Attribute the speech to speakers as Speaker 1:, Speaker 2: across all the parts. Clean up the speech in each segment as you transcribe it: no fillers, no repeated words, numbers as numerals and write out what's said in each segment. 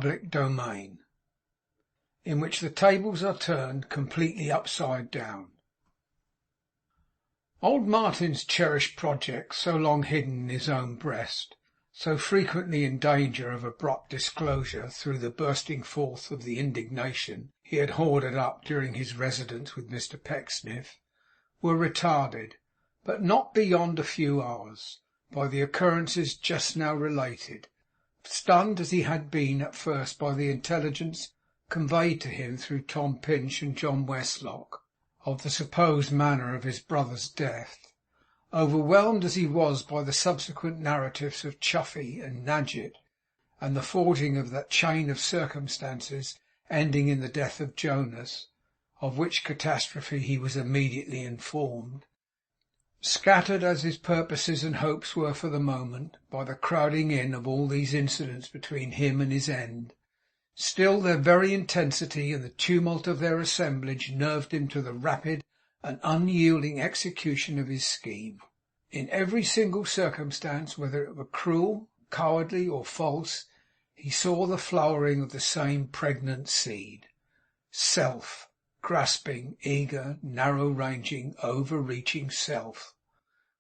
Speaker 1: Domain, in which the tables are turned completely upside down. Old Martin's cherished project, so long hidden in his own breast, so frequently in danger of abrupt disclosure through the bursting forth of the indignation he had hoarded up during his residence with Mr Pecksniff, were retarded, but not beyond a few hours, by the occurrences just now related. Stunned as he had been at first by the intelligence conveyed to him through Tom Pinch and John Westlock of the supposed manner of his brother's death, overwhelmed as he was by the subsequent narratives of Chuffey and Nadgett, and the forging of that chain of circumstances ending in the death of Jonas, of which catastrophe he was immediately informed, scattered as his purposes and hopes were for the moment by the crowding in of all these incidents between him and his end, still their very intensity and the tumult of their assemblage nerved him to the rapid and unyielding execution of his scheme. In every single circumstance, whether it were cruel, cowardly, or false, he saw the flowering of the same pregnant seed. Self. Grasping, eager, narrow-ranging, over-reaching self,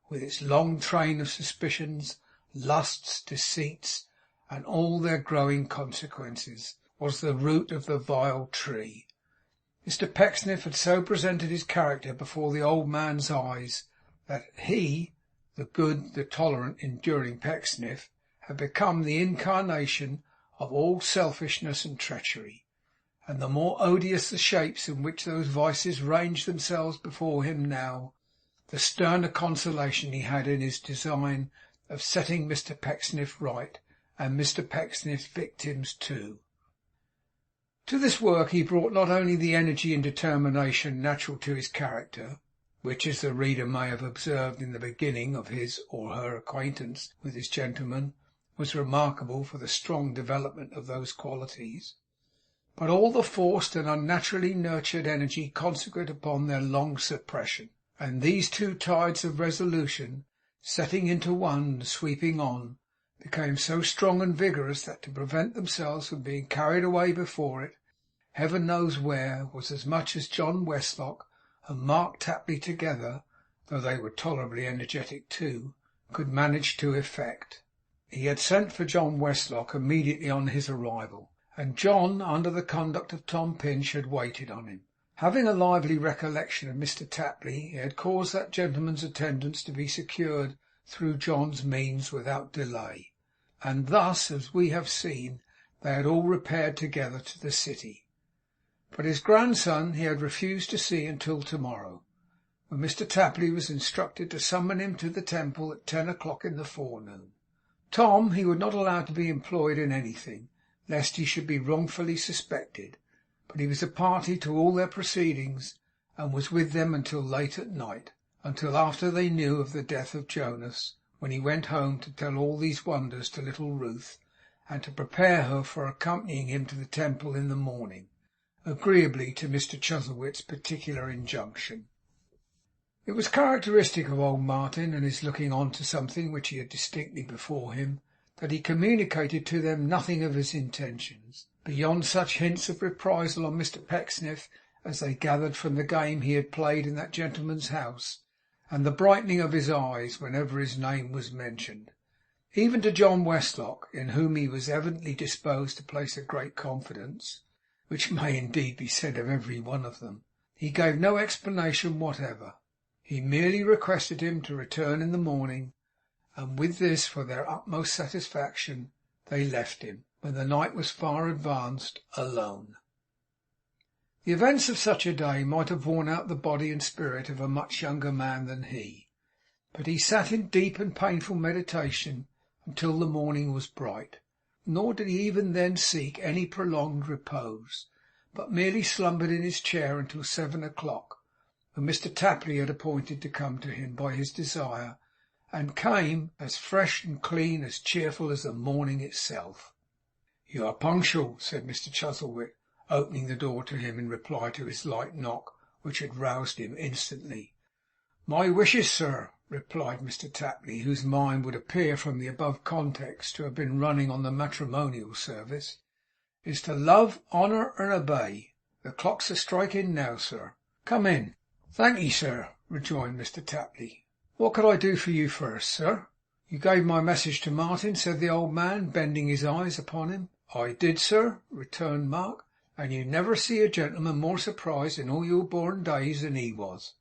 Speaker 1: with its long train of suspicions, lusts, deceits, and all their growing consequences, was the root of the vile tree. Mr Pecksniff had so presented his character before the old man's eyes that he, the good, the tolerant, enduring Pecksniff, had become the incarnation of all selfishness and treachery. And the more odious the shapes in which those vices ranged themselves before him now, the sterner consolation he had in his design of setting Mr Pecksniff right, and Mr Pecksniff's victims too. To this work he brought not only the energy and determination natural to his character, which, as the reader may have observed in the beginning of his or her acquaintance with this gentleman, was remarkable for the strong development of those qualities, but all the forced and unnaturally nurtured energy consequent upon their long suppression. And these two tides of resolution, setting into one and sweeping on, became so strong and vigorous that to prevent themselves from being carried away before it, heaven knows where, was as much as John Westlock and Mark Tapley together, though they were tolerably energetic too, could manage to effect. He had sent for John Westlock immediately on his arrival, and John, under the conduct of Tom Pinch, had waited on him. Having a lively recollection of Mr Tapley, he had caused that gentleman's attendance to be secured through John's means without delay, and thus, as we have seen, they had all repaired together to the city. But his grandson he had refused to see until to-morrow, when Mr Tapley was instructed to summon him to the Temple at 10 o'clock in the forenoon. Tom he would not allow to be employed in anything, lest he should be wrongfully suspected, but he was a party to all their proceedings, and was with them until late at night, until after they knew of the death of Jonas, when he went home to tell all these wonders to little Ruth, and to prepare her for accompanying him to the Temple in the morning, agreeably to Mr Chuzzlewit's particular injunction. It was characteristic of old Martin and his looking on to something which he had distinctly before him, that he communicated to them nothing of his intentions, beyond such hints of reprisal on Mr Pecksniff as they gathered from the game he had played in that gentleman's house, and the brightening of his eyes whenever his name was mentioned. Even to John Westlock, in whom he was evidently disposed to place a great confidence, which may indeed be said of every one of them, he gave no explanation whatever. He merely requested him to return in the morning, and with this for their utmost satisfaction they left him, when the night was far advanced, alone. The events of such a day might have worn out the body and spirit of a much younger man than he, but he sat in deep and painful meditation until the morning was bright, nor did he even then seek any prolonged repose, but merely slumbered in his chair until 7 o'clock, when Mr Tapley had appointed to come to him by his desire, and came as fresh and clean, as cheerful as the morning itself. 'You are punctual,' said Mr Chuzzlewit, opening the door to him in reply to his light knock, which had roused him instantly. 'My wishes, sir,' replied Mr Tapley, whose mind would appear from the above context to have been running on the matrimonial service, is to love, honour, and obey. The clock's a striking now, sir. Come in.' 'Thank'ee, sir,' rejoined Mr Tapley. 'What could I do for you first, sir?' 'You gave my message to Martin,' said the old man, bending his eyes upon him. 'I did, sir,' returned Mark. 'And you never see a gentleman more surprised in all your born days than he was.'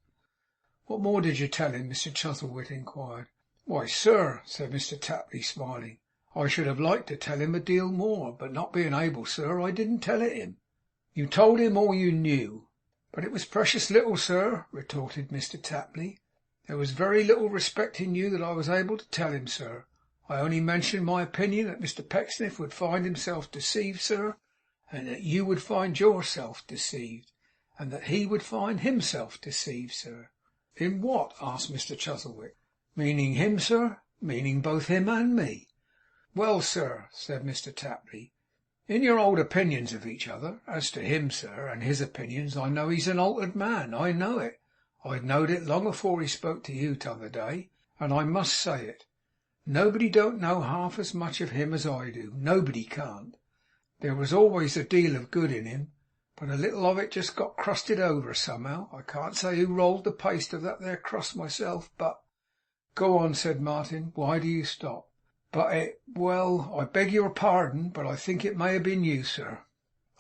Speaker 1: 'What more did you tell him?' Mr Chuzzlewit inquired. 'Why, sir,' said Mr Tapley, smiling, 'I should have liked to tell him a deal more, but not being able, sir, I didn't tell it him.' 'You told him all you knew.' 'But it was precious little, sir,' retorted Mr Tapley. 'There was very little respecting you that I was able to tell him, sir. I only mentioned my opinion that Mr Pecksniff would find himself deceived, sir, and that you would find yourself deceived, and that he would find himself deceived, sir.' 'In what?' asked Mr Chuzzlewit. 'Meaning him, sir. Meaning both him and me.' 'Well, sir,' said Mr Tapley, 'in your old opinions of each other, as to him, sir, and his opinions, I know he's an altered man. I know it. I knowed it long afore he spoke to you t'other day, and I must say it. Nobody don't know half as much of him as I do. Nobody can't. There was always a deal of good in him, but a little of it just got crusted over somehow. I can't say who rolled the paste of that there crust myself, but—' 'Go on,' said Martin. 'Why do you stop?' 'But well, I beg your pardon, but I think it may have been you, sir.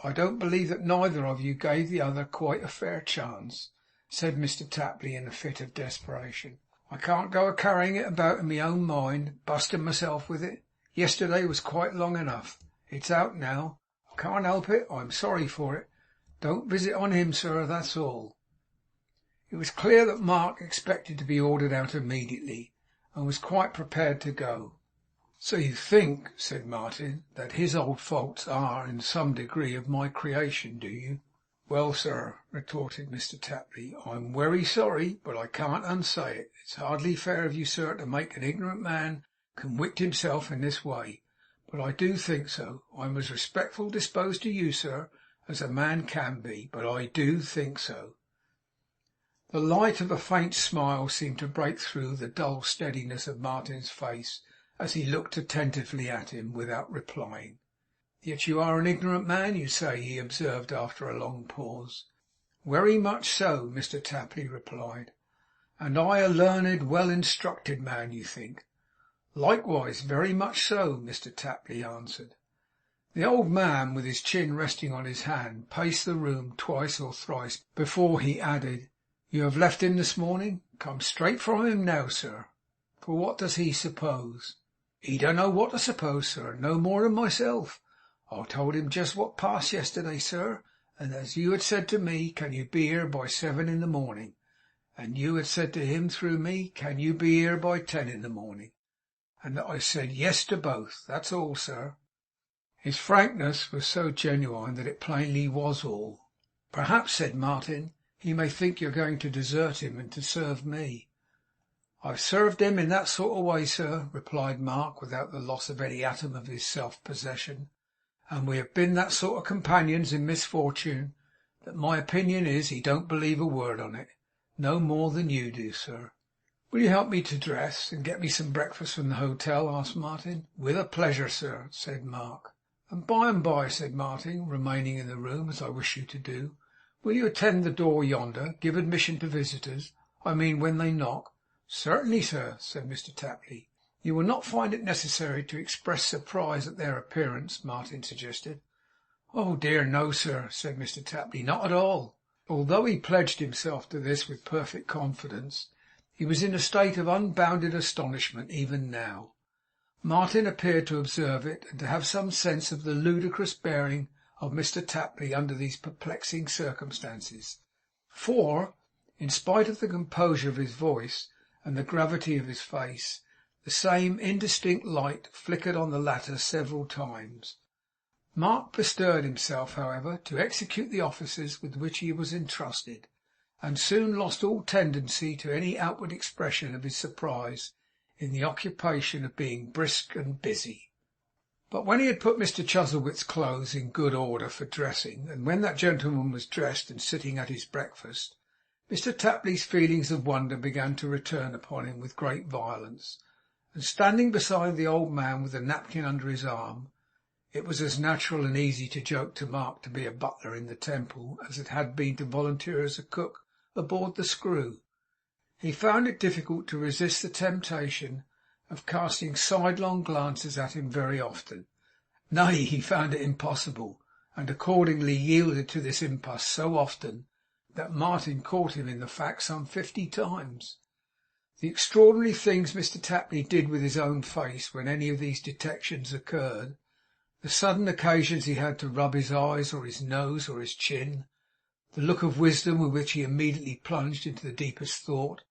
Speaker 1: I don't believe that neither of you gave the other quite a fair chance,' said Mr Tapley in a fit of desperation. 'I can't go a carrying it about in my own mind, busting myself with it. Yesterday was quite long enough. It's out now. I can't help it. I'm sorry for it. Don't visit on him, sir, that's all.' It was clear that Mark expected to be ordered out immediately, and was quite prepared to go. 'So you think,' said Martin, 'that his old faults are in some degree of my creation, do you?' 'Well, sir,' retorted Mr Tapley, 'I'm wery sorry, but I can't unsay it. It's hardly fair of you, sir, to make an ignorant man conwict himself in this way, but I do think so. I'm as respectful disposed to you, sir, as a man can be, but I do think so.' The light of a faint smile seemed to break through the dull steadiness of Martin's face as he looked attentively at him, without replying. 'Yet you are an ignorant man, you say?' he observed after a long pause. 'Wery much so,' Mr Tapley replied. 'And I a learned, well instructed man, you think?' 'Likewise very much so,' Mr Tapley answered. The old man, with his chin resting on his hand, paced the room twice or thrice before he added, 'You have left him this morning?' 'Come straight from him now, sir.' 'For what does he suppose?' 'He don't know what to suppose, sir, no more than myself. I told him just what passed yesterday, sir, and as you had said to me, "Can you be here by 7 in the morning?" and you had said to him through me, "Can you be here by 10 in the morning?" and that I said yes to both. That's all, sir.' His frankness was so genuine that it plainly was all. 'Perhaps,' said Martin, 'he may think you're going to desert him and to serve me.' 'I've served him in that sort of way, sir,' replied Mark, without the loss of any atom of his self-possession, 'and we have been that sort of companions in misfortune, that my opinion is he don't believe a word on it, no more than you do, sir.' 'Will you help me to dress, and get me some breakfast from the hotel?' asked Martin. 'With a pleasure, sir,' said Mark. 'And by,' said Martin, 'remaining in the room, as I wish you to do, will you attend the door yonder? Give admission to visitors, I mean, when they knock?' 'Certainly, sir,' said Mr Tapley. 'You will not find it necessary to express surprise at their appearance?' Martin suggested. 'Oh dear no, sir,' said Mr Tapley. 'Not at all.' Although he pledged himself to this with perfect confidence, he was in a state of unbounded astonishment even now. Martin appeared to observe it, and to have some sense of the ludicrous bearing of Mr Tapley under these perplexing circumstances; for, in spite of the composure of his voice and the gravity of his face, the same indistinct light flickered on the latter several times. Mark bestirred himself, however, to execute the offices with which he was entrusted, and soon lost all tendency to any outward expression of his surprise in the occupation of being brisk and busy. But when he had put Mr Chuzzlewit's clothes in good order for dressing, and when that gentleman was dressed and sitting at his breakfast, Mr Tapley's feelings of wonder began to return upon him with great violence, and standing beside the old man with the napkin under his arm, It was as natural and easy to joke to Mark to be a butler in the Temple as it had been to volunteer as a cook aboard the Screw. He found it difficult to resist the temptation of casting sidelong glances at him very often. Nay, he found it impossible, and accordingly yielded to this impulse so often that Martin caught him in the fact some 50 times. The extraordinary things Mr. Tapley did with his own face when any of these detections occurred, the sudden occasions he had to rub his eyes or his nose or his chin, the look of wisdom with which he immediately plunged into the deepest thought,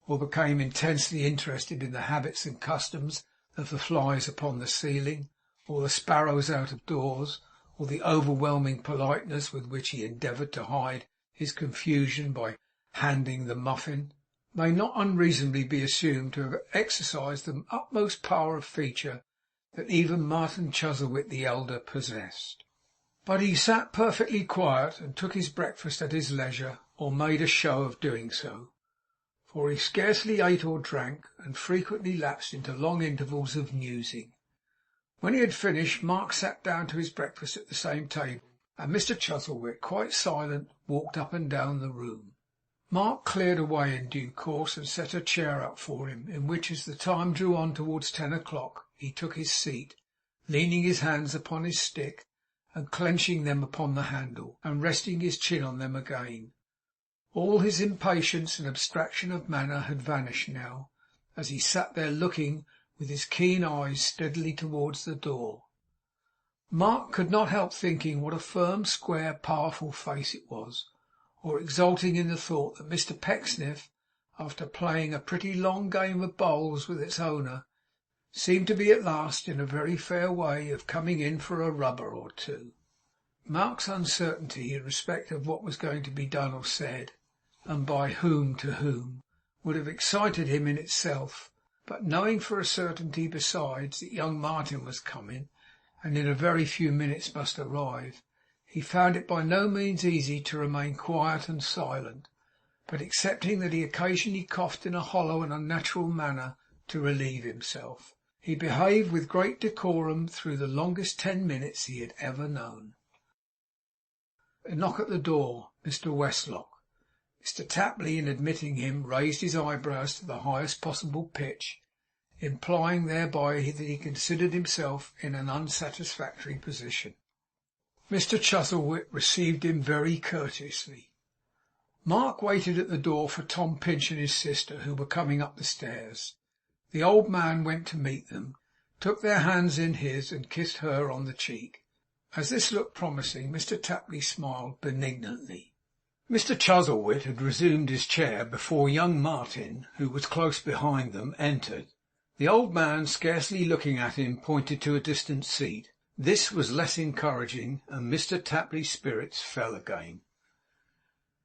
Speaker 1: or became intensely interested in the habits and customs of the flies upon the ceiling, or the sparrows out of doors, or the overwhelming politeness with which he endeavoured to hide his confusion by handing the muffin, may not unreasonably be assumed to have exercised the utmost power of feature that even Martin Chuzzlewit the elder possessed. But he sat perfectly quiet, and took his breakfast at his leisure, or made a show of doing so, for he scarcely ate or drank, and frequently lapsed into long intervals of musing. When he had finished, Mark sat down to his breakfast at the same table, and Mr. Chuzzlewit, quite silent, walked up and down the room. Mark cleared away in due course, and set a chair up for him, in which, as the time drew on towards 10 o'clock, he took his seat, leaning his hands upon his stick, and clenching them upon the handle, and resting his chin on them again. All his impatience and abstraction of manner had vanished now, as he sat there looking with his keen eyes steadily towards the door. Mark could not help thinking what a firm, square, powerful face it was, or exulting in the thought that Mr. Pecksniff, after playing a pretty long game of bowls with its owner, seemed to be at last in a very fair way of coming in for a rubber or two. Mark's uncertainty in respect of what was going to be done or said, and by whom to whom, would have excited him in itself, but knowing for a certainty besides that young Martin was coming, and in a very few minutes must arrive, he found it by no means easy to remain quiet and silent, but excepting that he occasionally coughed in a hollow and unnatural manner to relieve himself, he behaved with great decorum through the longest 10 minutes he had ever known. A knock at the door. Mr. Westlock. Mr. Tapley, in admitting him, raised his eyebrows to the highest possible pitch, implying thereby that he considered himself in an unsatisfactory position. Mr. Chuzzlewit received him very courteously. Mark waited at the door for Tom Pinch and his sister, who were coming up the stairs. The old man went to meet them, took their hands in his, and kissed her on the cheek. As this looked promising, Mr. Tapley smiled benignantly. Mr. Chuzzlewit had resumed his chair before young Martin, who was close behind them, entered. The old man, scarcely looking at him, pointed to a distant seat. This was less encouraging, and Mr. Tapley's spirits fell again.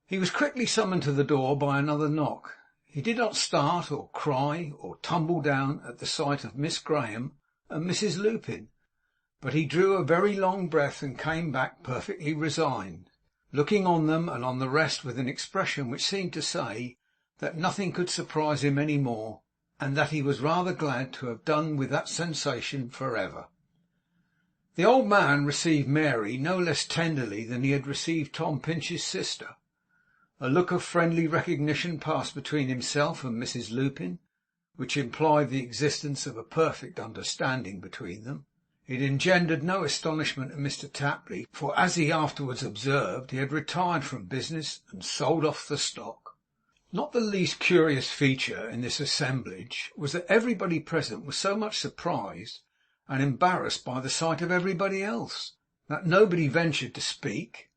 Speaker 1: He was quickly summoned to the door by another knock. He did not start, or cry, or tumble down at the sight of Miss Graham and Mrs. Lupin, but he drew a very long breath and came back perfectly resigned, looking on them and on the rest with an expression which seemed to say that nothing could surprise him any more, and that he was rather glad to have done with that sensation for ever. The old man received Mary no less tenderly than he had received Tom Pinch's sister. A look of friendly recognition passed between himself and Mrs. Lupin, which implied the existence of a perfect understanding between them. It engendered no astonishment in Mr. Tapley, for, as he afterwards observed, he had retired from business and sold off the stock. Not the least curious feature in this assemblage was that everybody present was so much surprised and embarrassed by the sight of everybody else, that nobody ventured to speak.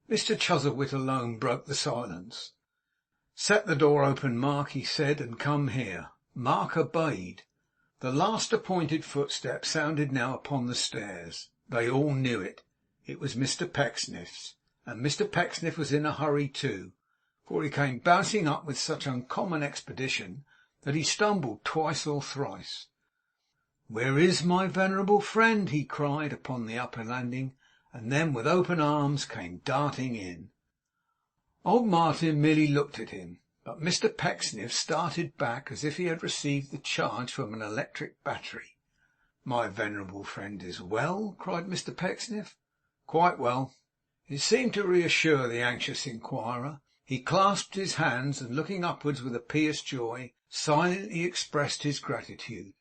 Speaker 1: Mr. Chuzzlewit alone broke the silence. "Set the door open, Mark," he said, "and come here." Mark obeyed. The last appointed footstep sounded now upon the stairs. They all knew it. It was Mr. Pecksniff's, and Mr. Pecksniff was in a hurry too, for he came bouncing up with such uncommon expedition that he stumbled twice or thrice. "Where is my venerable friend?" he cried upon the upper landing, and then with open arms came darting in. Old Martin merely looked at him, but Mr. Pecksniff started back as if he had received the charge from an electric battery. My venerable friend is well?' cried Mr Pecksniff. 'Quite well.' It seemed to reassure the anxious inquirer. He clasped his hands, and looking upwards with a pious joy, silently expressed his gratitude.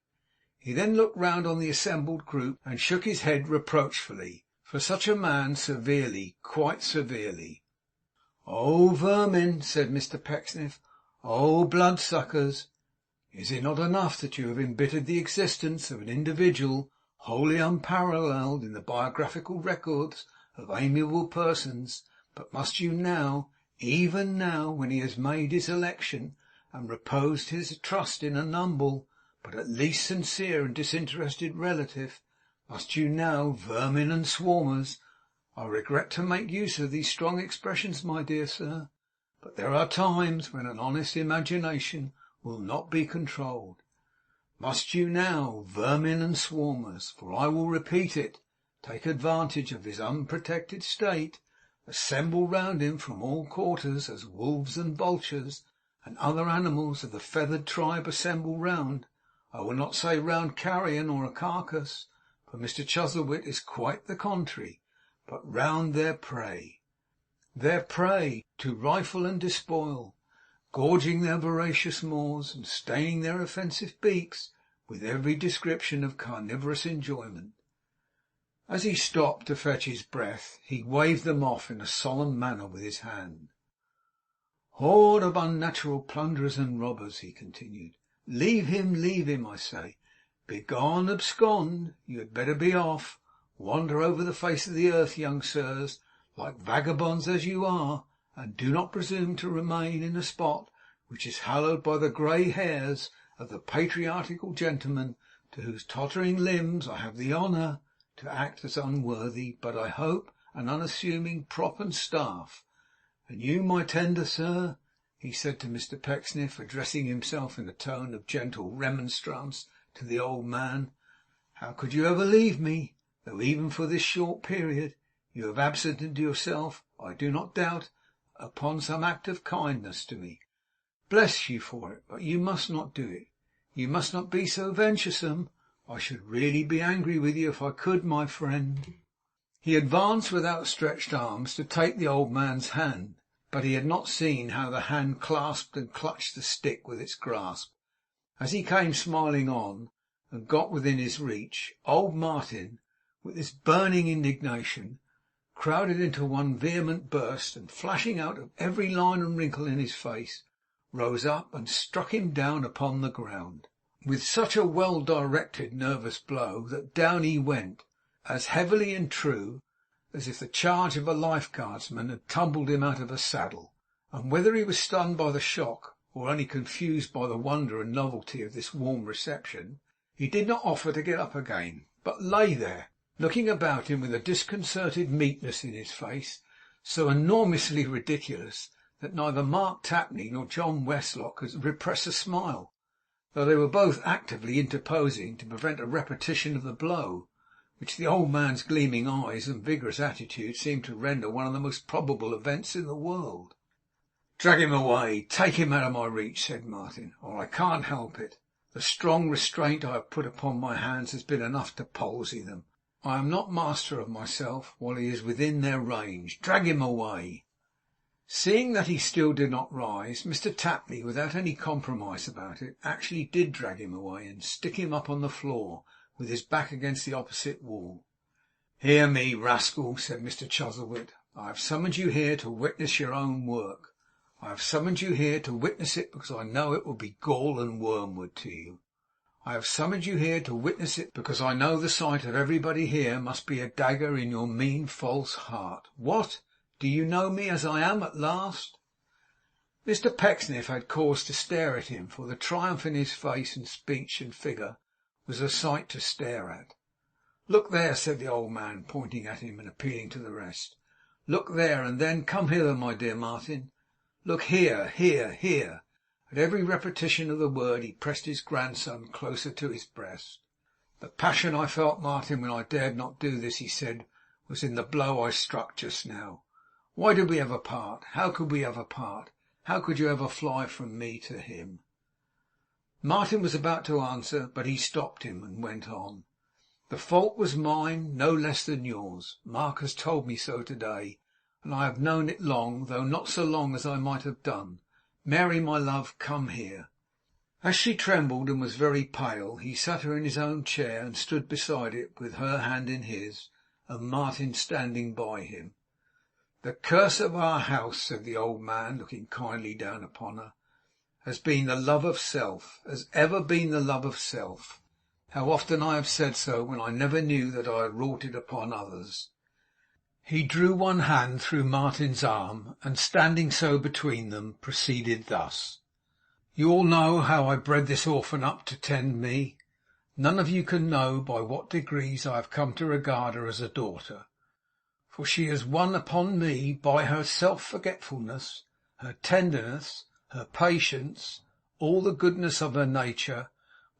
Speaker 1: He then looked round on the assembled group, and shook his head reproachfully. For such a man, severely, quite severely. 'Oh, vermin!' said Mr Pecksniff. 'Oh, bloodsuckers! Is it not enough that you have embittered the existence of an individual wholly unparalleled in the biographical records of amiable persons, but must you now, even now, when he has made his election, and reposed his trust in an humble, but at least sincere and disinterested relative, must you now, vermin and swarmers, I regret to make use of these strong expressions, my dear sir, but there are times when an honest imagination will not be controlled. Must you now, vermin and swarmers, for I will repeat it, take advantage of his unprotected state, assemble round him from all quarters, as wolves and vultures and other animals of the feathered tribe assemble round, I will not say round carrion or a carcass, for Mr Chuzzlewit is quite the contrary, but round their prey, to rifle and despoil, gorging their voracious maws, and staining their offensive beaks with every description of carnivorous enjoyment.' As he stopped to fetch his breath, he waved them off in a solemn manner with his hand. 'Horde of unnatural plunderers and robbers,' he continued, 'leave him, I say. Begone, abscond. You had better be off. Wander over the face of the earth, young sirs, like vagabonds as you are, and do not presume to remain in a spot which is hallowed by the grey hairs of the patriarchal gentleman to whose tottering limbs I have the honour to act as unworthy, but I hope an unassuming prop and staff. And you, my tender sir,' he said to Mr Pecksniff, addressing himself in a tone of gentle remonstrance to the old man, 'how could you ever leave me, though even for this short period you have absented yourself, I do not doubt, upon some act of kindness to me? Bless you for it, but you must not do it. You must not be so venturesome. I should really be angry with you if I could, my friend.' He advanced with outstretched arms to take the old man's hand, but he had not seen how the hand clasped and clutched the stick with its grasp. As he came smiling on, and got within his reach, old Martin, with this burning indignation, crowded into one vehement burst, and flashing out of every line and wrinkle in his face, rose up and struck him down upon the ground, with such a well directed nervous blow that down he went, as heavily and true as if the charge of a life guardsman had tumbled him out of a saddle. And whether he was stunned by the shock, or only confused by the wonder and novelty of this warm reception, he did not offer to get up again, but lay there, looking about him with a disconcerted meekness in his face, so enormously ridiculous that neither Mark Tapley nor John Westlock could repress a smile, though they were both actively interposing to prevent a repetition of the blow, which the old man's gleaming eyes and vigorous attitude seemed to render one of the most probable events in the world. 'Drag him away. Take him out of my reach,' said Martin, 'or I can't help it. The strong restraint I have put upon my hands has been enough to palsy them. I am not master of myself while he is within their range. Drag him away.' Seeing that he still did not rise, Mr Tapley, without any compromise about it, actually did drag him away, and stick him up on the floor, with his back against the opposite wall. 'Hear me, rascal,' said Mr Chuzzlewit. 'I have summoned you here to witness your own work. I have summoned you here to witness it because I know it will be gall and wormwood to you. I have summoned you here to witness it because I know the sight of everybody here must be a dagger in your mean false heart. What? Do you know me as I am at last?' Mr Pecksniff had cause to stare at him, for the triumph in his face and speech and figure was a sight to stare at. 'Look there,' said the old man, pointing at him and appealing to the rest. 'Look there, and then come hither, my dear Martin. Look here, here, here.' At every repetition of the word he pressed his grandson closer to his breast. 'The passion I felt, Martin, when I dared not do this,' he said, 'was in the blow I struck just now. Why did we ever part? How could we ever part? How could you ever fly from me to him?' Martin was about to answer, but he stopped him, and went on. The fault was mine, no less than yours. Mark has told me so today, and I have known it long, though not so long as I might have done. Mary, my love, come here.' As she trembled and was very pale, he sat her in his own chair and stood beside it, with her hand in his, and Martin standing by him. 'The curse of our house,' said the old man, looking kindly down upon her, 'has been the love of self, has ever been the love of self. How often I have said so, when I never knew that I had wrought it upon others.' He drew one hand through Martin's arm, and standing so between them, proceeded thus. 'You all know how I bred this orphan up to tend me. None of you can know by what degrees I have come to regard her as a daughter. For she has won upon me, by her self-forgetfulness, her tenderness, her patience, all the goodness of her nature,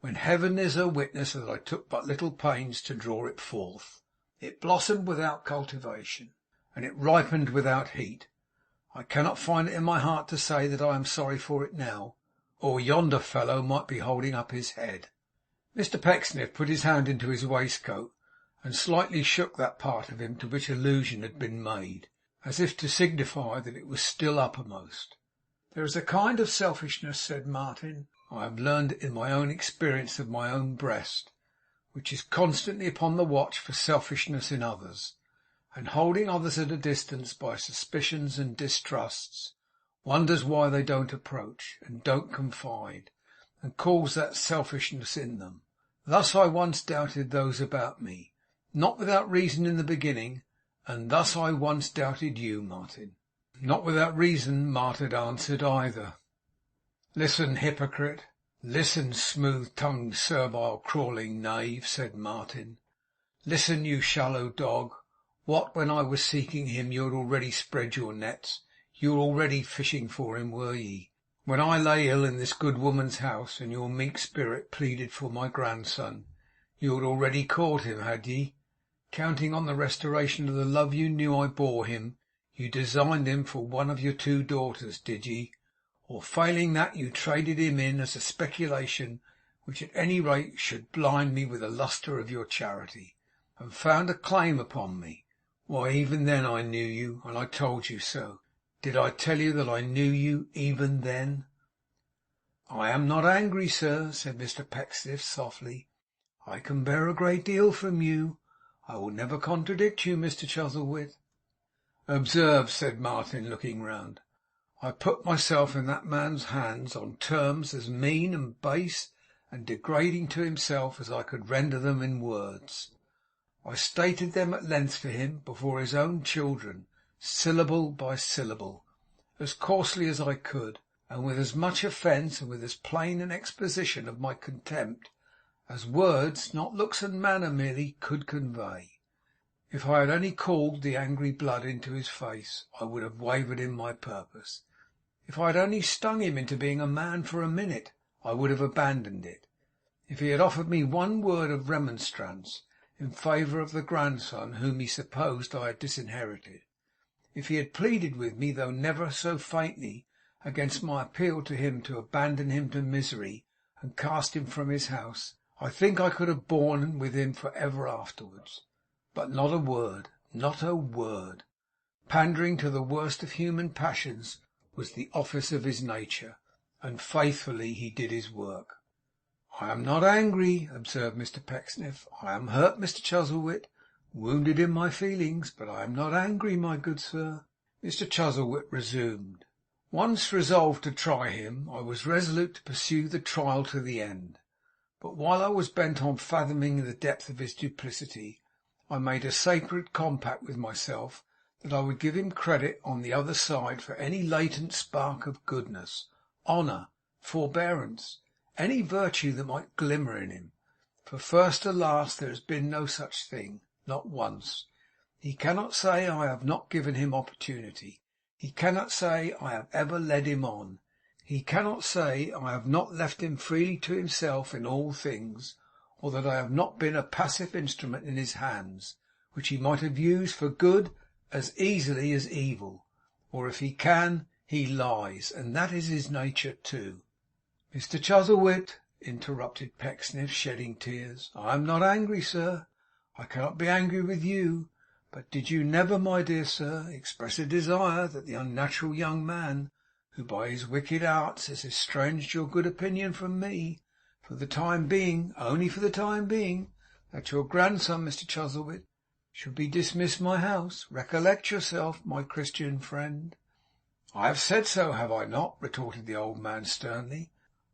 Speaker 1: when Heaven is her witness that I took but little pains to draw it forth. It blossomed without cultivation, and it ripened without heat. I cannot find it in my heart to say that I am sorry for it now, or yonder fellow might be holding up his head.' Mr Pecksniff put his hand into his waistcoat, and slightly shook that part of him to which allusion had been made, as if to signify that it was still uppermost. 'There is a kind of selfishness,' said Martin, 'I have learned it in my own experience of my own breast, which is constantly upon the watch for selfishness in others, and holding others at a distance by suspicions and distrusts, wonders why they don't approach, and don't confide, and calls that selfishness in them. Thus I once doubted those about me, not without reason in the beginning, and thus I once doubted you, Martin.' 'Not without reason,' Martin answered, either. 'Listen, hypocrite! Listen, smooth-tongued, servile, crawling knave!' said Martin. 'Listen, you shallow dog! What, when I was seeking him, you had already spread your nets? You were already fishing for him, were ye? When I lay ill in this good woman's house, and your meek spirit pleaded for my grandson, you had already caught him, had ye? Counting on the restoration of the love you knew I bore him, you designed him for one of your 2 daughters, did ye? Or failing that, you traded him in as a speculation which at any rate should blind me with the lustre of your charity, and found a claim upon me. Why, even then I knew you, and I told you so. Did I tell you that I knew you, even then?' 'I am not angry, sir,' said Mr Pecksniff softly. 'I can bear a great deal from you. I will never contradict you, Mr Chuzzlewit.' 'Observe,' said Martin, looking round, 'I put myself in that man's hands on terms as mean and base and degrading to himself as I could render them in words. I stated them at length to him, before his own children, syllable by syllable, as coarsely as I could, and with as much offence, and with as plain an exposition of my contempt, as words, not looks and manner merely, could convey. If I had only called the angry blood into his face, I would have wavered in my purpose. If I had only stung him into being a man for a minute, I would have abandoned it. If he had offered me one word of remonstrance in favour of the grandson whom he supposed I had disinherited, if he had pleaded with me, though never so faintly, against my appeal to him to abandon him to misery and cast him from his house, I think I could have borne with him for ever afterwards. But not a word, not a word. Pandering to the worst of human passions was the office of his nature, and faithfully he did his work. 'I am not angry,' observed Mr Pecksniff. 'I am hurt, Mr Chuzzlewit, wounded in my feelings, but I am not angry, my good sir.' Mr Chuzzlewit resumed. 'Once resolved to try him, I was resolute to pursue the trial to the end. But while I was bent on fathoming the depth of his duplicity, I made a sacred compact with myself that I would give him credit on the other side for any latent spark of goodness, honour, forbearance, any virtue that might glimmer in him. For first to last there has been no such thing, not once. He cannot say I have not given him opportunity. He cannot say I have ever led him on. He cannot say I have not left him freely to himself in all things, or that I have not been a passive instrument in his hands, which he might have used for good as easily as evil. Or if he can, he lies, and that is his nature too.' 'Mr Chuzzlewit,' interrupted Pecksniff, shedding tears, 'I am not angry, sir. I cannot be angry with you. But did you never, my dear sir, express a desire that the unnatural young man, who by his wicked arts has estranged your good opinion from me, for the time being, only for the time being, that your grandson, Mr. Chuzzlewit, should be dismissed my house? Recollect yourself, my Christian friend.' 'I have said so, have I not?' retorted the old man sternly.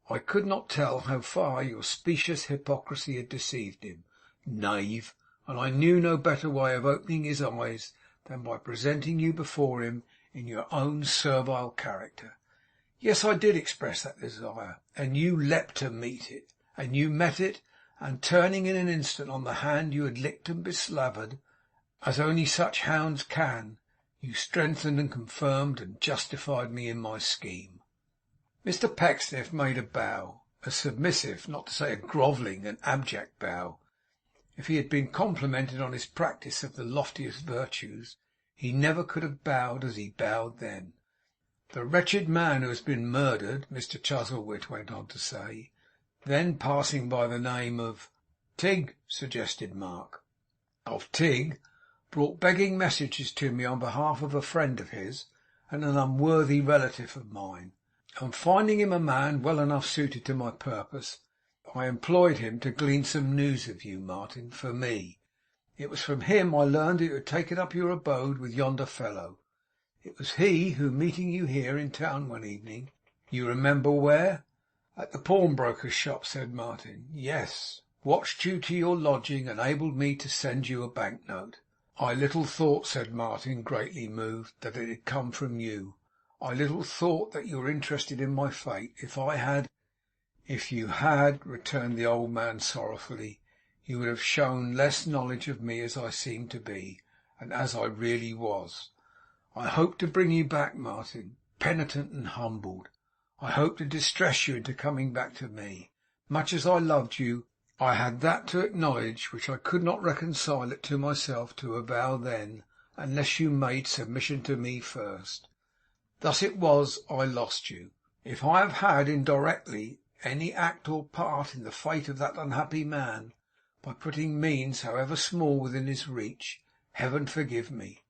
Speaker 1: 'I could not tell how far your specious hypocrisy had deceived him, knave, and I knew no better way of opening his eyes than by presenting you before him in your own servile character. Yes, I did express that desire, and you leapt to meet it, and you met it, and turning in an instant on the hand you had licked and beslavered, as only such hounds can, you strengthened and confirmed and justified me in my scheme.' Mr Pecksniff made a bow, a submissive, not to say a grovelling and abject bow. If he had been complimented on his practice of the loftiest virtues, he never could have bowed as he bowed then. 'The wretched man who has been murdered,' Mr Chuzzlewit went on to say, then passing by the name of Tigg, suggested Mark. 'Of Tigg, brought begging messages to me on behalf of a friend of his and an unworthy relative of mine, and finding him a man well enough suited to my purpose, I employed him to glean some news of you, Martin, for me. It was from him I learned that you had taken up your abode with yonder fellow. It was he who, meeting you here in town one evening, you remember where?' 'At the pawnbroker's shop,' said Martin. 'Yes. Watched you to your lodging, and enabled me to send you a bank note.' 'I little thought,' said Martin, greatly moved, 'that it had come from you. I little thought that you were interested in my fate. If you had,' returned the old man sorrowfully, 'you would have shown less knowledge of me as I seemed to be, and as I really was. I hoped to bring you back, Martin, penitent and humbled. I hoped to distress you into coming back to me. Much as I loved you, I had that to acknowledge which I could not reconcile it to myself to avow then, unless you made submission to me first. Thus it was I lost you. If I have had indirectly any act or part in the fate of that unhappy man, by putting means, however small, within his reach, Heaven forgive me.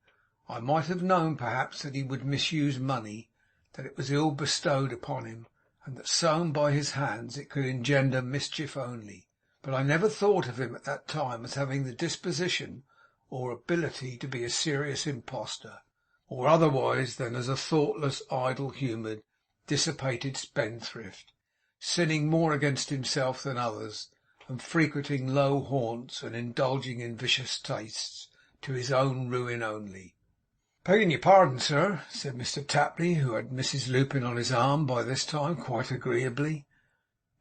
Speaker 1: I might have known, perhaps, that he would misuse money, that it was ill bestowed upon him, and that sown by his hands it could engender mischief only. But I never thought of him at that time as having the disposition or ability to be a serious impostor, or otherwise than as a thoughtless, idle-humoured, dissipated spendthrift, sinning more against himself than others, and frequenting low haunts and indulging in vicious tastes, to his own ruin only. 'Begging your pardon, sir,' said Mr Tapley, who had Mrs Lupin on his arm by this time, quite agreeably,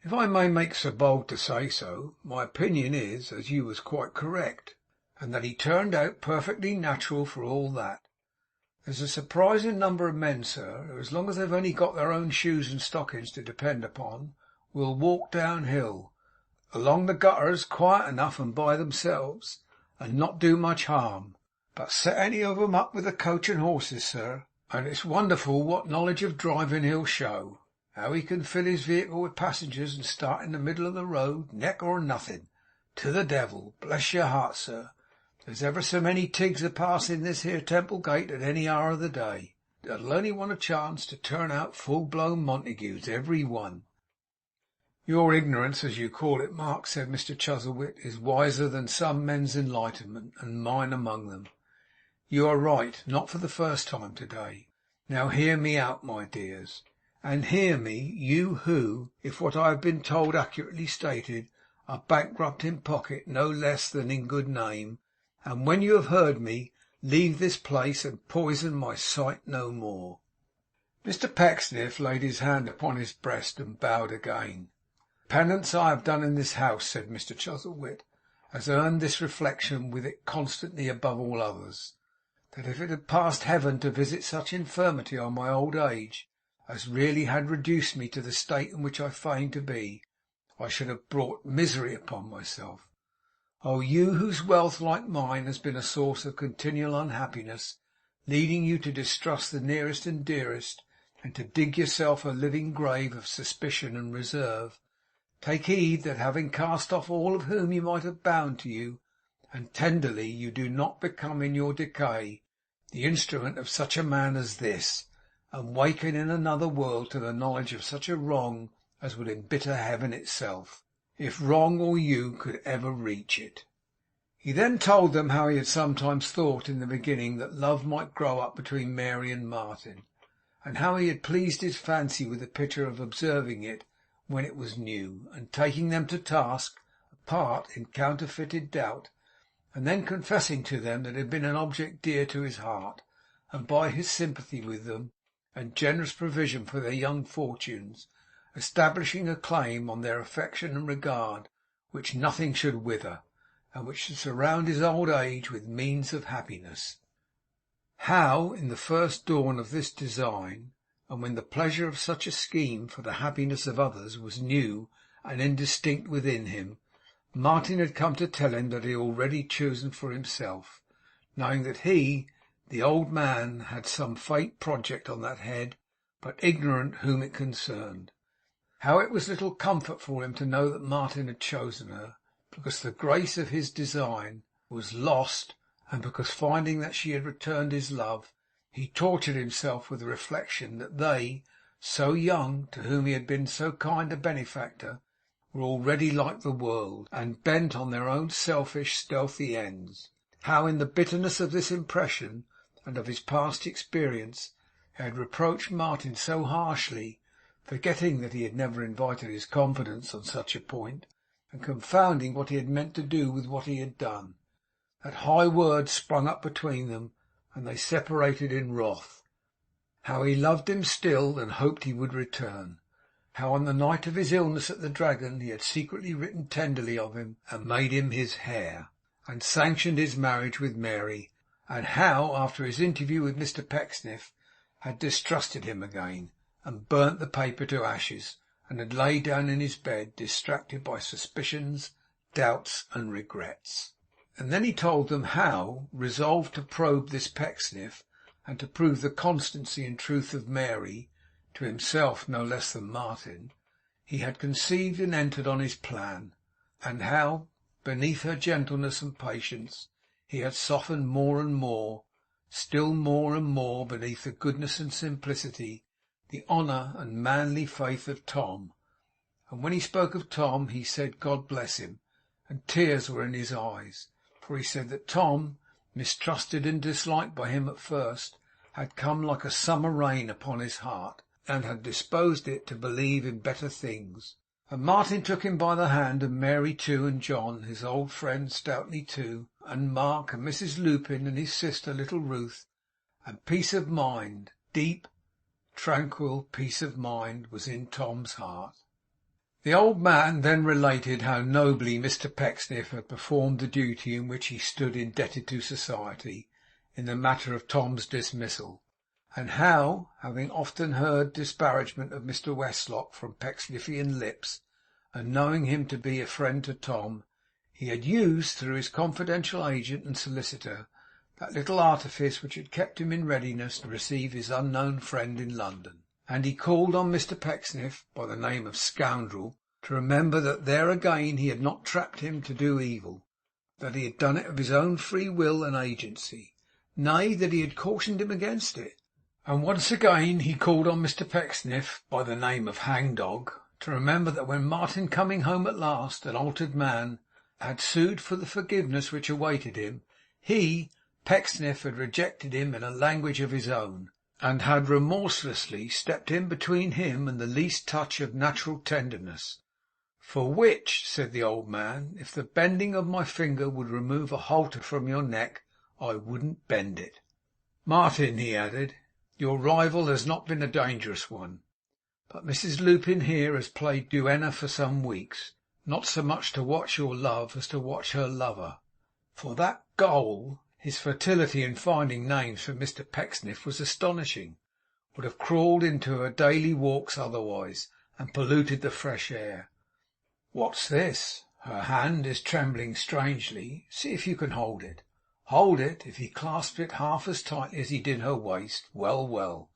Speaker 1: 'if I may make so bold to say so, my opinion is as you was quite correct, and that he turned out perfectly natural for all that. There's a surprising number of men, sir, who, as long as they've only got their own shoes and stockings to depend upon, will walk downhill, along the gutters, quiet enough and by themselves, and not do much harm. But set any of 'em up with a coach and horses, sir, and it's wonderful what knowledge of driving he'll show. How he can fill his vehicle with passengers and start in the middle of the road, neck or nothing, to the devil. Bless your heart, sir, there's ever so many Tiggs a passing this here Temple Gate at any hour of the day, that'll only want a chance to turn out full-blown Montagues, every one.' 'Your ignorance, as you call it, Mark,' said Mr Chuzzlewit, 'is wiser than some men's enlightenment, and mine among them. You are right, not for the first time today. Now hear me out, my dears, and hear me, you who, if what I have been told accurately stated, are bankrupt in pocket no less than in good name, and when you have heard me, leave this place and poison my sight no more.' Mr Pecksniff laid his hand upon his breast and bowed again. 'The penance I have done in this house,' said Mr Chuzzlewit, 'has earned this reflection with it constantly above all others, that if it had passed Heaven to visit such infirmity on my old age as really had reduced me to the state in which I feigned to be, I should have brought misery upon myself. Oh, you whose wealth, like mine, has been a source of continual unhappiness, leading you to distrust the nearest and dearest, and to dig yourself a living grave of suspicion and reserve, take heed that, having cast off all of whom you might have bound to you, and tenderly you do not become in your decay the instrument of such a man as this, and waken in another world to the knowledge of such a wrong as would embitter heaven itself, if wrong or you could ever reach it. He then told them how he had sometimes thought in the beginning that love might grow up between Mary and Martin, and how he had pleased his fancy with the picture of observing it when it was new, and taking them to task apart in counterfeited doubt, and then confessing to them that it had been an object dear to his heart, and by his sympathy with them and generous provision for their young fortunes, establishing a claim on their affection and regard which nothing should wither, and which should surround his old age with means of happiness. How, in the first dawn of this design, and when the pleasure of such a scheme for the happiness of others was new and indistinct within him, Martin had come to tell him that he had already chosen for himself, knowing that he, the old man, had some faint project on that head, but ignorant whom it concerned. How it was little comfort for him to know that Martin had chosen her, because the grace of his design was lost, and because, finding that she had returned his love, he tortured himself with the reflection that they, so young, to whom he had been so kind a benefactor, were already like the world, and bent on their own selfish, stealthy ends. How in the bitterness of this impression, and of his past experience, he had reproached Martin so harshly, forgetting that he had never invited his confidence on such a point, and confounding what he had meant to do with what he had done, that high words sprung up between them, and they separated in wrath. How he loved him still, and hoped he would return. How on the night of his illness at the Dragon he had secretly written tenderly of him, and made him his heir, and sanctioned his marriage with Mary, and how, after his interview with Mr Pecksniff, had distrusted him again, and burnt the paper to ashes, and had laid down in his bed, distracted by suspicions, doubts, and regrets. And then he told them how, resolved to probe this Pecksniff, and to prove the constancy and truth of Mary, to himself no less than Martin, he had conceived and entered on his plan, and how, beneath her gentleness and patience, he had softened more and more, still more and more, beneath the goodness and simplicity, the honour and manly faith of Tom. And when he spoke of Tom, he said, God bless him, and tears were in his eyes, for he said that Tom, mistrusted and disliked by him at first, had come like a summer rain upon his heart, and had disposed it to believe in better things. And Martin took him by the hand, and Mary too, and John, his old friend, stoutly too, and Mark, and Mrs Lupin, and his sister, little Ruth, and peace of mind, deep, tranquil peace of mind, was in Tom's heart. The old man then related how nobly Mr Pecksniff had performed the duty in which he stood indebted to society in the matter of Tom's dismissal, and how, having often heard disparagement of Mr Westlock from Pecksniffian lips, and knowing him to be a friend to Tom, he had used, through his confidential agent and solicitor, that little artifice which had kept him in readiness to receive his unknown friend in London. And he called on Mr Pecksniff, by the name of Scoundrel, to remember that there again he had not trapped him to do evil, that he had done it of his own free will and agency, nay, that he had cautioned him against it. And once again he called on Mr Pecksniff, by the name of Hangdog, to remember that when Martin, coming home at last, an altered man, had sued for the forgiveness which awaited him, he, Pecksniff, had rejected him in a language of his own, and had remorselessly stepped in between him and the least touch of natural tenderness. For which, said the old man, if the bending of my finger would remove a halter from your neck, I wouldn't bend it. Martin, he added, your rival has not been a dangerous one, but Mrs Lupin here has played duenna for some weeks, not so much to watch your love as to watch her lover. For that Ghoul, his fertility in finding names for Mr Pecksniff was astonishing, would have crawled into her daily walks otherwise, and polluted the fresh air. What's this? Her hand is trembling strangely. See if you can hold it. Hold it! If he clasped it half as tightly as he did her waist, well, well.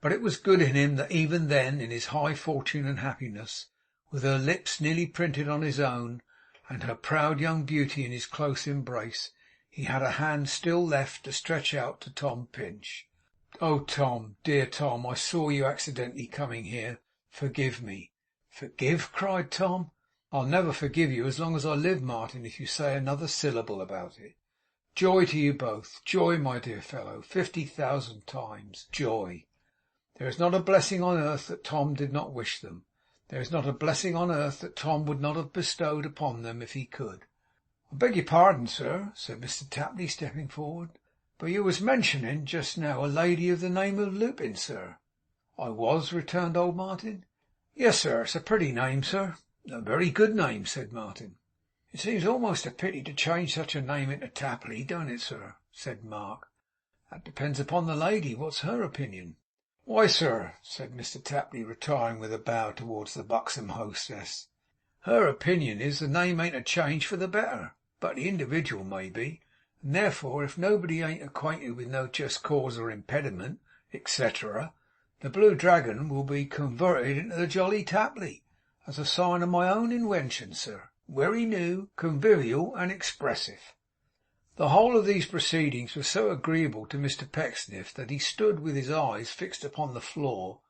Speaker 1: But it was good in him that even then, in his high fortune and happiness, with her lips nearly printed on his own, and her proud young beauty in his close embrace, he had a hand still left to stretch out to Tom Pinch. "Oh, Tom, dear Tom, I saw you accidentally coming here. Forgive me." "Forgive!" cried Tom. "I'll never forgive you as long as I live, Martin, if you say another syllable about it. Joy to you both. Joy, my dear fellow. 50,000 times joy. There is not a blessing on earth that Tom did not wish them. There is not a blessing on earth that Tom would not have bestowed upon them if he could." "I beg your pardon, sir," said Mr Tapley, stepping forward, "but you was mentioning just now a lady of the name of Lupin, sir." "I was," returned old Martin. "Yes, sir. It's a pretty name, sir." "A very good name," said Martin. "It seems almost a pity to change such a name into Tapley, don't it, sir?" said Mark. "That depends upon the lady. What's her opinion?" "Why, sir," said Mr Tapley, retiring with a bow towards the buxom hostess, "her opinion is the name ain't a change for the better, but the individual may be, and therefore if nobody ain't acquainted with no just cause or impediment, etc., the Blue Dragon will be converted into the Jolly Tapley, as a sign of my own inwention, sir, wery new, convivial, and expressive." The whole of these proceedings were so agreeable to Mr Pecksniff that he stood with his eyes fixed upon the floor,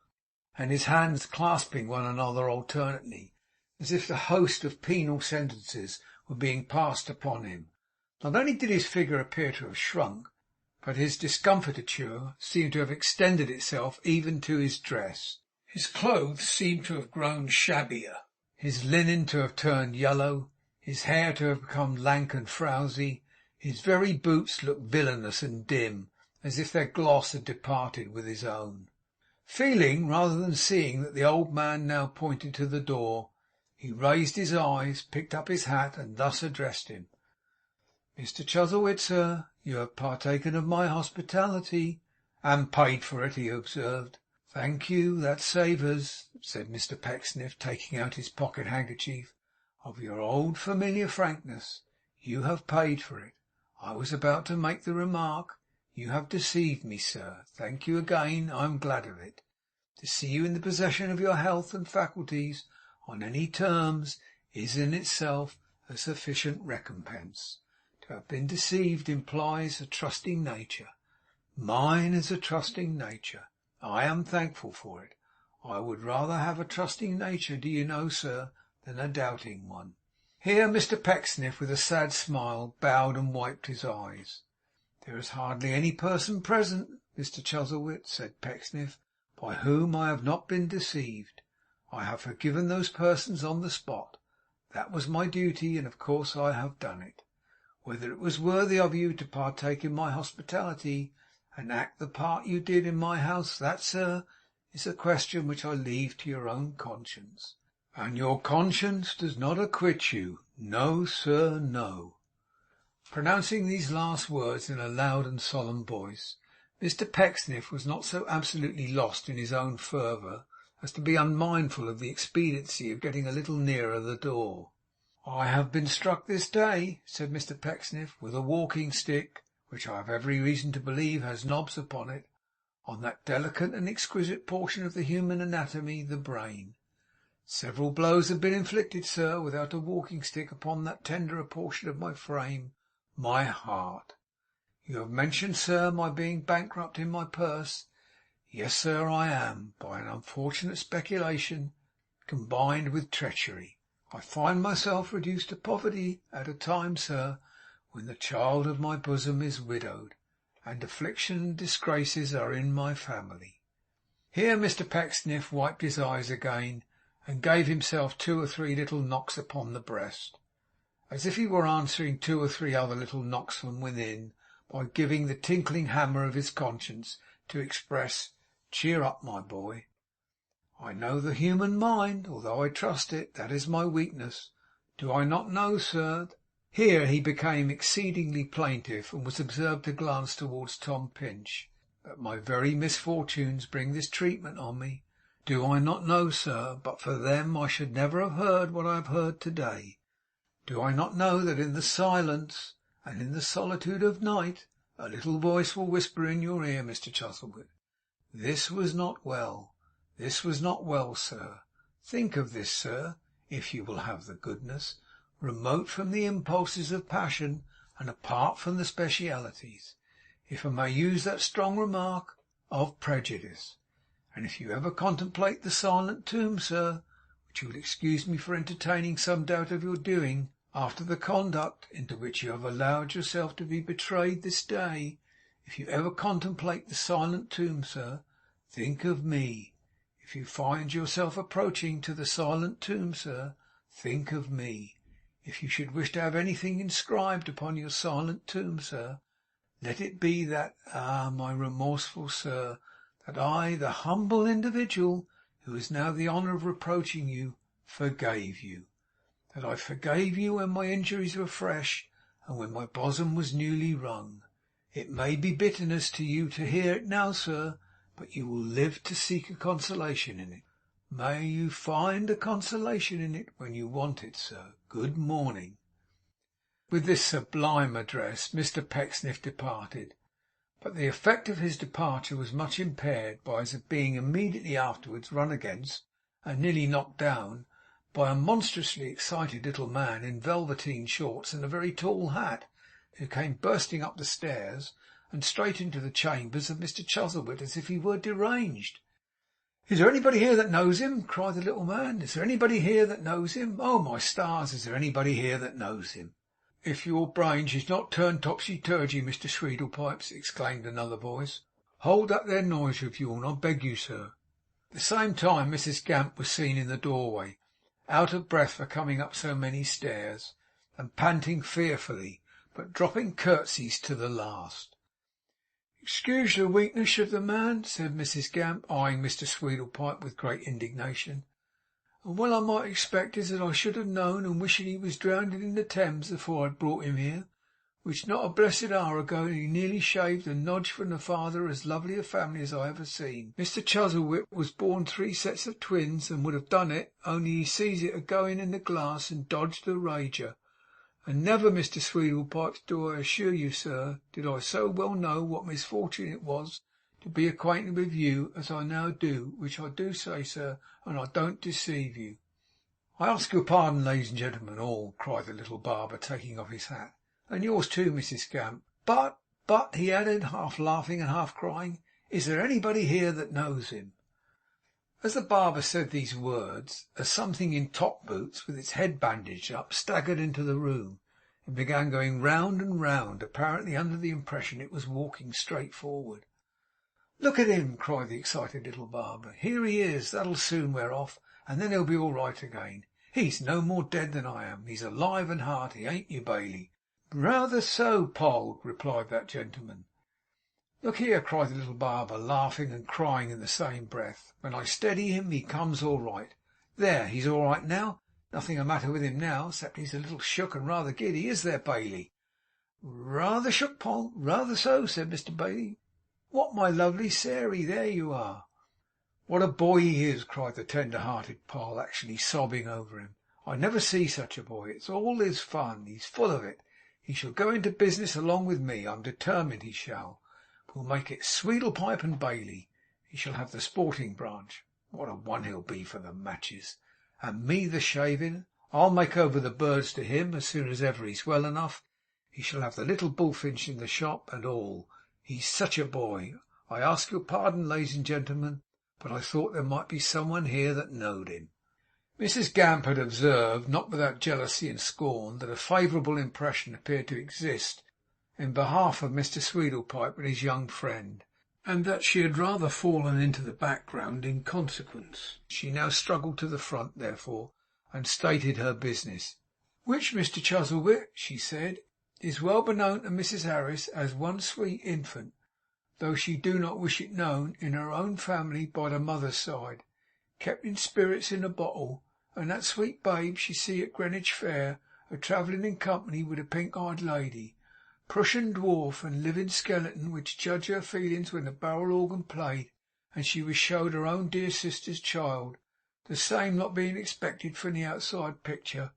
Speaker 1: and his hands clasping one another alternately, as if the host of penal sentences were being passed upon him. Not only did his figure appear to have shrunk, but his discomfiture seemed to have extended itself even to his dress. His clothes seemed to have grown shabbier, his linen to have turned yellow, his hair to have become lank and frowsy. His very boots looked villainous and dim, as if their gloss had departed with his own. Feeling rather than seeing that the old man now pointed to the door, he raised his eyes, picked up his hat, and thus addressed him. "Mr Chuzzlewit, sir, you have partaken of my hospitality." "And paid for it," he observed. "Thank you. That savours," said Mr Pecksniff, taking out his pocket handkerchief, "of your old familiar frankness. You have paid for it. I was about to make the remark. You have deceived me, sir. Thank you again. I am glad of it. To see you in the possession of your health and faculties on any terms is in itself a sufficient recompense. To have been deceived implies a trusting nature. Mine is a trusting nature. I am thankful for it. I would rather have a trusting nature, do you know, sir, than a doubting one." Here Mr Pecksniff, with a sad smile, bowed and wiped his eyes. "There is hardly any person present, Mr Chuzzlewit," said Pecksniff, "by whom I have not been deceived. I have forgiven those persons on the spot. That was my duty, and of course I have done it. Whether it was worthy of you to partake in my hospitality, and act the part you did in my house, that, sir, is a question which I leave to your own conscience." "And your conscience does not acquit you. No, sir, no." Pronouncing these last words in a loud and solemn voice, Mr Pecksniff was not so absolutely lost in his own fervour as to be unmindful of the expediency of getting a little nearer the door. "I have been struck this day," said Mr Pecksniff, "with a walking stick, which I have every reason to believe has knobs upon it, on that delicate and exquisite portion of the human anatomy, the brain. Several blows have been inflicted, sir, without a walking stick, upon that tenderer portion of my frame, my heart. You have mentioned, sir, my being bankrupt in my purse. Yes, sir, I am, by an unfortunate speculation combined with treachery. I find myself reduced to poverty at a time, sir, when the child of my bosom is widowed, and affliction and disgraces are in my family." Here Mr Pecksniff wiped his eyes again, and gave himself 2 or 3 little knocks upon the breast, as if he were answering 2 or 3 other little knocks from within by giving the tinkling hammer of his conscience to express, "Cheer up, my boy. I know the human mind, although I trust it. That is my weakness. Do I not know, sir?" Here he became exceedingly plaintive, and was observed to glance towards Tom Pinch. "That my very misfortunes bring this treatment on me. Do I not know, sir, but for them I should never have heard what I have heard to-day? Do I not know that in the silence and in the solitude of night a little voice will whisper in your ear, Mr Chuzzlewit, this was not well, this was not well, sir. Think of this, sir, if you will have the goodness. remote from the impulses of passion, and apart from the specialities, if I may use that strong remark, of prejudice. And if you ever contemplate the silent tomb, sir, which you will excuse me for entertaining some doubt of your doing, after the conduct into which you have allowed yourself to be betrayed this day, if you ever contemplate the silent tomb, sir, think of me. If you find yourself approaching to the silent tomb, sir, think of me. If you should wish to have anything inscribed upon your silent tomb, sir, let it be that, my remorseful sir, that I, the humble individual who has now the honour of reproaching you, forgave you. That I forgave you when my injuries were fresh, and when my bosom was newly wrung. It may be bitterness to you to hear it now, sir, but you will live to seek a consolation in it. May you find a consolation in it when you want it, sir. Good morning. With this sublime address, Mr Pecksniff departed, but the effect of his departure was much impaired by his being immediately afterwards run against, and nearly knocked down, by a monstrously excited little man in velveteen shorts and a very tall hat, who came bursting up the stairs and straight into the chambers of Mr Chuzzlewit as if he were deranged. "Is there anybody here that knows him?" cried the little man. "Is there anybody here that knows him? Oh, my stars, is there anybody here that knows him?" "If your brains is not turned topsy-turvy, Mr Sweedlepipes," exclaimed another voice, "hold that there noise of yourn, I beg you, sir." At the same time Mrs Gamp was seen in the doorway, out of breath for coming up so many stairs, and panting fearfully, but dropping curtseys to the last. "Excuse the weakness of the man," said Mrs Gamp, eyeing Mr Sweedlepipe with great indignation, "and what I might expect is that I should have known and wished he was drowned in the Thames afore I'd brought him here, which not a blessed hour ago he nearly shaved and nodged from the father of as lovely a family as I ever seen. Mr Chuzzlewit was born 3 sets of twins, and would have done it, only he sees it a going in the glass and dodged the rager. And never, Mr Sweedlepipes, do I assure you, sir, did I so well know what misfortune it was to be acquainted with you as I now do, which I do say, sir, and I don't deceive you." "I ask your pardon, ladies and gentlemen all," cried the little barber, taking off his hat, "and yours too, Mrs Gamp. But," he added, half laughing and half crying, "is there anybody here that knows him?" As the barber said these words, a something in top boots, with its head bandaged up, staggered into the room, and began going round and round, apparently under the impression it was walking straight forward. "Look at him!" cried the excited little barber. "Here he is! That'll soon wear off, and then he'll be all right again. He's no more dead than I am. He's alive and hearty, ain't you, Bailey?" "Rather so, Poll," replied that gentleman. "Look here!" cried the little barber, laughing and crying in the same breath. "When I steady him, he comes all right. There, he's all right now. Nothing the matter with him now, except he's a little shook and rather giddy. Is there, Bailey?" "Rather shook, Poll. Rather so," said Mr Bailey. "What, my lovely Sairey, there you are!" "What a boy he is!" cried the tender-hearted Poll, actually sobbing over him. "I never see such a boy. It's all his fun. He's full of it. He shall go into business along with me. I'm determined he shall. We'll make it Sweedlepipe and Bailey. He shall have the sporting branch. What a one he'll be for the matches! And me the shaving. I'll make over the birds to him as soon as ever he's well enough. He shall have the little bullfinch in the shop and all. He's such a boy. I ask your pardon, ladies and gentlemen, but I thought there might be someone here that knowed him." Mrs Gamp had observed, not without jealousy and scorn, that a favourable impression appeared to exist in behalf of Mr Sweedlepipe and his young friend, and that she had rather fallen into the background in consequence. She now struggled to the front, therefore, and stated her business. "Which, Mr Chuzzlewit," she said, "is well beknown to Mrs Harris as one sweet infant, though she do not wish it known, in her own family by the mother's side, kept in spirits in a bottle, and that sweet babe she see at Greenwich Fair, a travelling in company with a pink-eyed lady, Prussian dwarf and living skeleton, which judge her feelings when the barrel organ played, and she was showed her own dear sister's child, the same not being expected from the outside picture,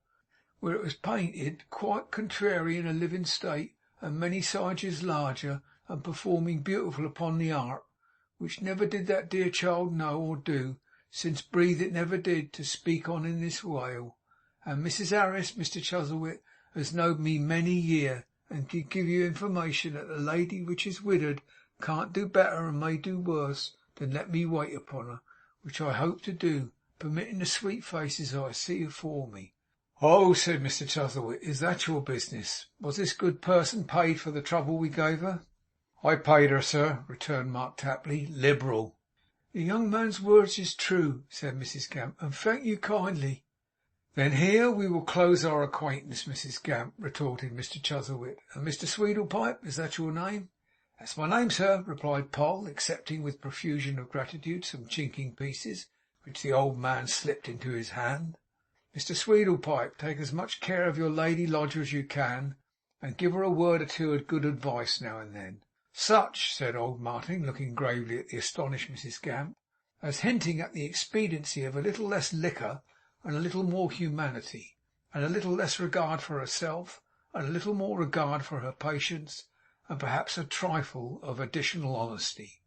Speaker 1: where it was painted quite contrary in a living state, and many sizes larger, and performing beautiful upon the art, which never did that dear child know or do, since breathe it never did, to speak on in this wale. And Mrs Harris, Mr Chuzzlewit, has knowed me many year, and can give you information that the lady which is widdered can't do better and may do worse than let me wait upon her, which I hope to do, permitting the sweet faces I see afore me.' 'Oh!' said Mr Chuzzlewit, 'is that your business? Was this good person paid for the trouble we gave her?' 'I paid her, sir,' returned Mark Tapley. 'Liberal.' 'The young man's words is true,' said Mrs Gamp, 'and thank you kindly.' 'Then here we will close our acquaintance, Mrs Gamp,' retorted Mr Chuzzlewit. 'And Mr Sweedlepipe, is that your name?' 'That's my name, sir,' replied Poll, accepting with profusion of gratitude some chinking pieces which the old man slipped into his hand. 'Mr Sweedlepipe, take as much care of your lady lodger as you can, and give her a word or two of good advice now and then. Such,' said old Martin, looking gravely at the astonished Mrs Gamp, 'as hinting at the expediency of a little less liquor, and a little more humanity, and a little less regard for herself, and a little more regard for her patients, and perhaps a trifle of additional honesty.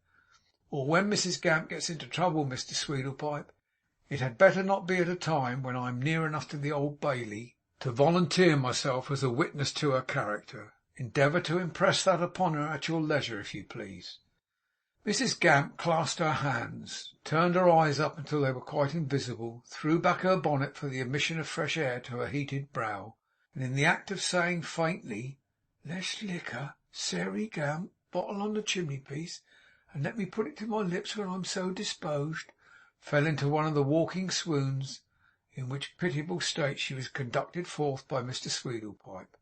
Speaker 1: Or when Mrs Gamp gets into trouble, Mr Sweedlepipe, it had better not be at a time when I am near enough to the Old Bailey to volunteer myself as a witness to her character. Endeavour to impress that upon her at your leisure, if you please.' Mrs Gamp clasped her hands, turned her eyes up until they were quite invisible, threw back her bonnet for the admission of fresh air to her heated brow, and in the act of saying faintly, 'Less liquor, Sairey Gamp, bottle on the chimney piece, and let me put it to my lips when I'm so disposed,' fell into one of the walking swoons, in which pitiable state she was conducted forth by Mr Sweedlepipe,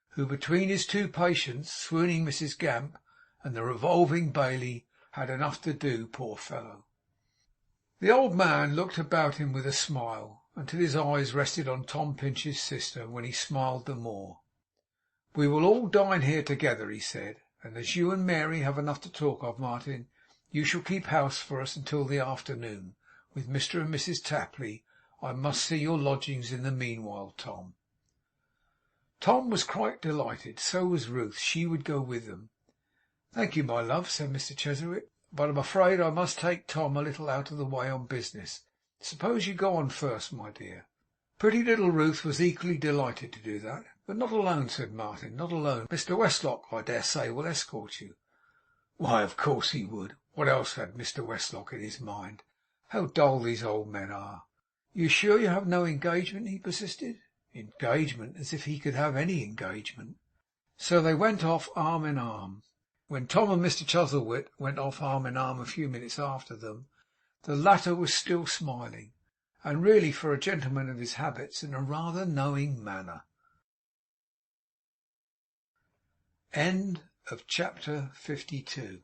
Speaker 1: who, between his two patients, swooning Mrs Gamp and the revolving Bailey, had enough to do, poor fellow. The old man looked about him with a smile, until his eyes rested on Tom Pinch's sister, when he smiled the more. 'We will all dine here together,' he said, 'and as you and Mary have enough to talk of, Martin, you shall keep house for us until the afternoon, with Mr and Mrs Tapley. I must see your lodgings in the meanwhile, Tom.' Tom was quite delighted. So was Ruth. She would go with them. 'Thank you, my love,' said Mr Chuzzlewit, 'but I'm afraid I must take Tom a little out of the way on business. Suppose you go on first, my dear.' Pretty little Ruth was equally delighted to do that. 'But not alone,' said Martin. 'Not alone. Mr Westlock, I dare say, will escort you.' Why, of course he would. What else had Mr Westlock in his mind? How dull these old men are! 'You sure you have no engagement?' he persisted. Engagement! As if he could have any engagement! So they went off arm in arm. When Tom and Mr Chuzzlewit went off arm in arm a few minutes after them, the latter was still smiling, and really, for a gentleman of his habits, in a rather knowing manner. Chapter 52